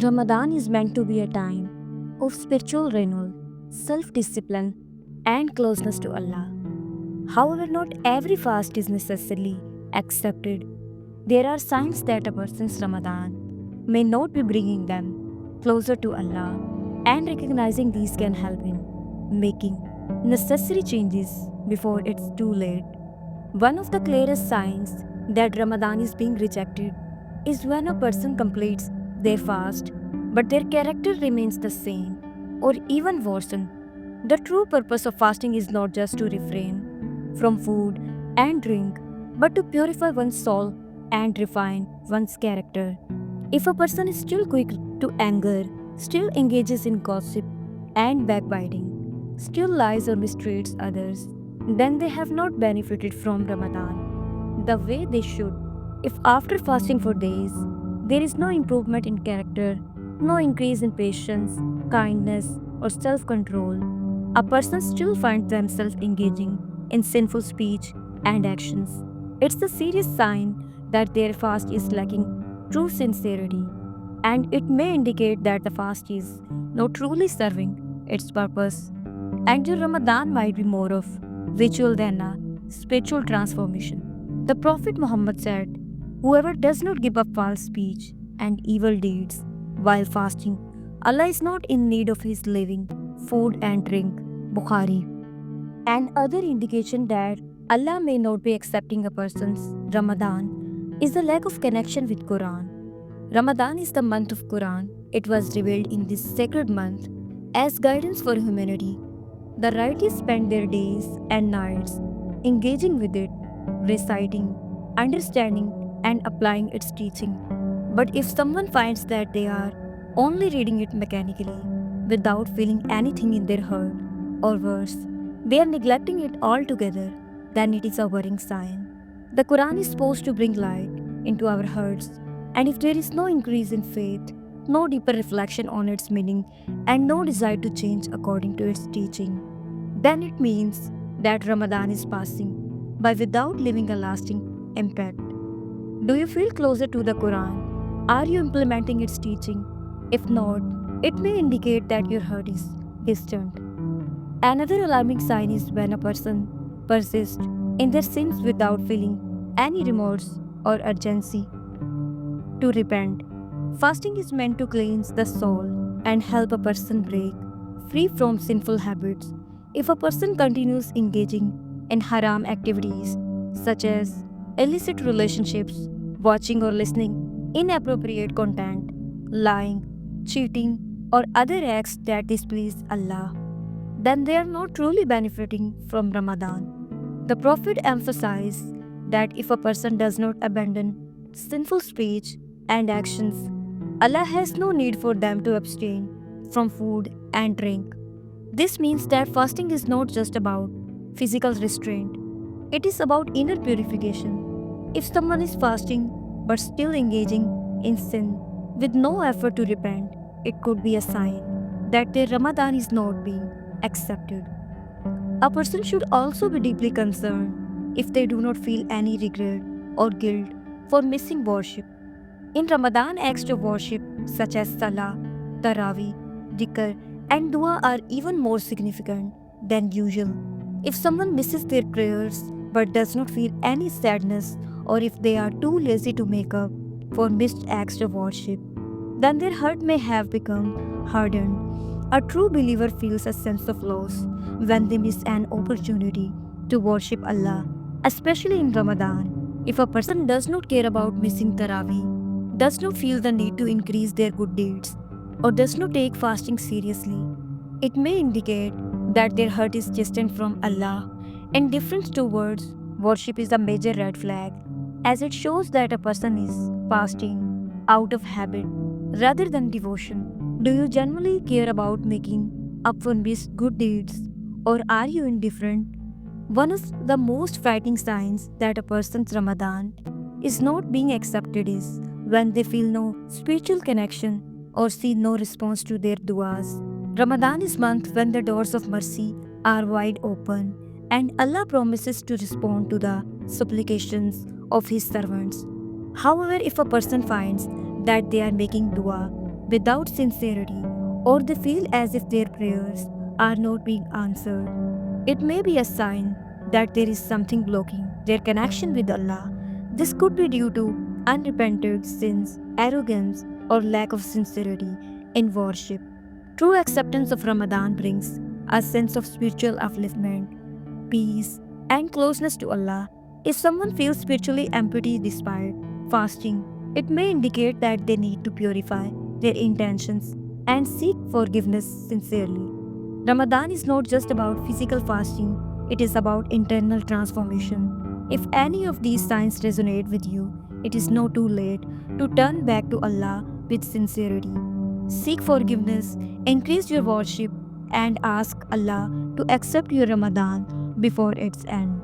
Ramadan is meant to be a time of spiritual renewal, self discipline, and closeness to Allah. However, not every fast is necessarily accepted. There are signs that a person's Ramadan may not be bringing them closer to Allah, and recognizing these can help in making necessary changes before it's too late. One of the clearest signs that Ramadan is being rejected is when a person completes their fast but their character remains the same or even worsen. The true purpose of fasting is not just to refrain from food and drink but to purify one's soul and refine one's character. If a person is still quick to anger, still engages in gossip and backbiting, still lies or mistreats others, then they have not benefited from Ramadan the way they should. If after fasting for days there is no improvement in character, no increase in patience, kindness, or self control, a person still finds themselves engaging in sinful speech and actions. It's a serious sign that their fast is lacking true sincerity, and it may indicate that the fast is not truly serving its purpose. And your Ramadan might be more of ritual than a spiritual transformation. The Prophet Muhammad said, "Whoever does not give up false speech and evil deeds while fasting, Allah is not in need of his living, food and drink." Bukhari. And other indication that Allah may not be accepting a person's Ramadan is the lack of connection with Quran. Ramadan is the month of Quran. It was revealed in this sacred month as guidance for humanity. The righteous spend their days and nights engaging with it, reciting, understanding, and applying its teaching. But if someone finds that they are only reading it mechanically, without feeling anything in their heart, or worse, they are neglecting it altogether, then it is a worrying sign. The Quran is supposed to bring light into our hearts, and if there is no increase in faith, no deeper reflection on its meaning, and no desire to change according to its teaching, then it means that Ramadan is passing by without leaving a lasting impact. Do you feel closer to the Quran? Are you implementing its teaching? If not, it may indicate that your heart is distant. Another alarming sign is when a person persists in their sins without feeling any remorse or urgency to repent. Fasting is meant to cleanse the soul and help a person break free from sinful habits. If a person continues engaging in haram activities such as illicit relationships, watching or listening inappropriate content, lying, cheating, or other acts that displease Allah, then they are not truly benefiting from Ramadan. The Prophet emphasized that if a person does not abandon sinful speech and actions, Allah has no need for them to abstain from food and drink. This means that fasting is not just about physical restraint, it is about inner purification. If someone is fasting but still engaging in sin with no effort to repent, it could be a sign that their Ramadan is not being accepted. A person should also be deeply concerned if they do not feel any regret or guilt for missing worship. In Ramadan, acts of worship such as Salah, Taraweeh, Dhikr, and Dua are even more significant than usual. If someone misses their prayers but does not feel any sadness, or if they are too lazy to make up for missed acts of worship, then their heart may have become hardened. A true believer feels a sense of loss when they miss an opportunity to worship Allah, especially in Ramadan. If a person does not care about missing Taraweeh, does not feel the need to increase their good deeds, or does not take fasting seriously, it may indicate that their heart is distant from Allah. Indifference towards worship is a major red flag, as it shows that a person is fasting out of habit rather than devotion. Do you genuinely care about making up for missed good deeds, or are you indifferent? One of the most frightening signs that a person's Ramadan is not being accepted is when they feel no spiritual connection or see no response to their duas. Ramadan is month when the doors of mercy are wide open and Allah promises to respond to the supplications of his servants. However, if a person finds that they are making dua without sincerity, or they feel as if their prayers are not being answered, it may be a sign that there is something blocking their connection with Allah. This could be due to unrepented sins, arrogance, or lack of sincerity in worship. True acceptance of Ramadan brings a sense of spiritual upliftment, peace, and closeness to Allah. If someone feels spiritually empty despite fasting, it may indicate that they need to purify their intentions and seek forgiveness sincerely. Ramadan is not just about physical fasting, it is about internal transformation. If any of these signs resonate with you, it is not too late to turn back to Allah with sincerity. Seek forgiveness, increase your worship, and ask Allah to accept your Ramadan before its end.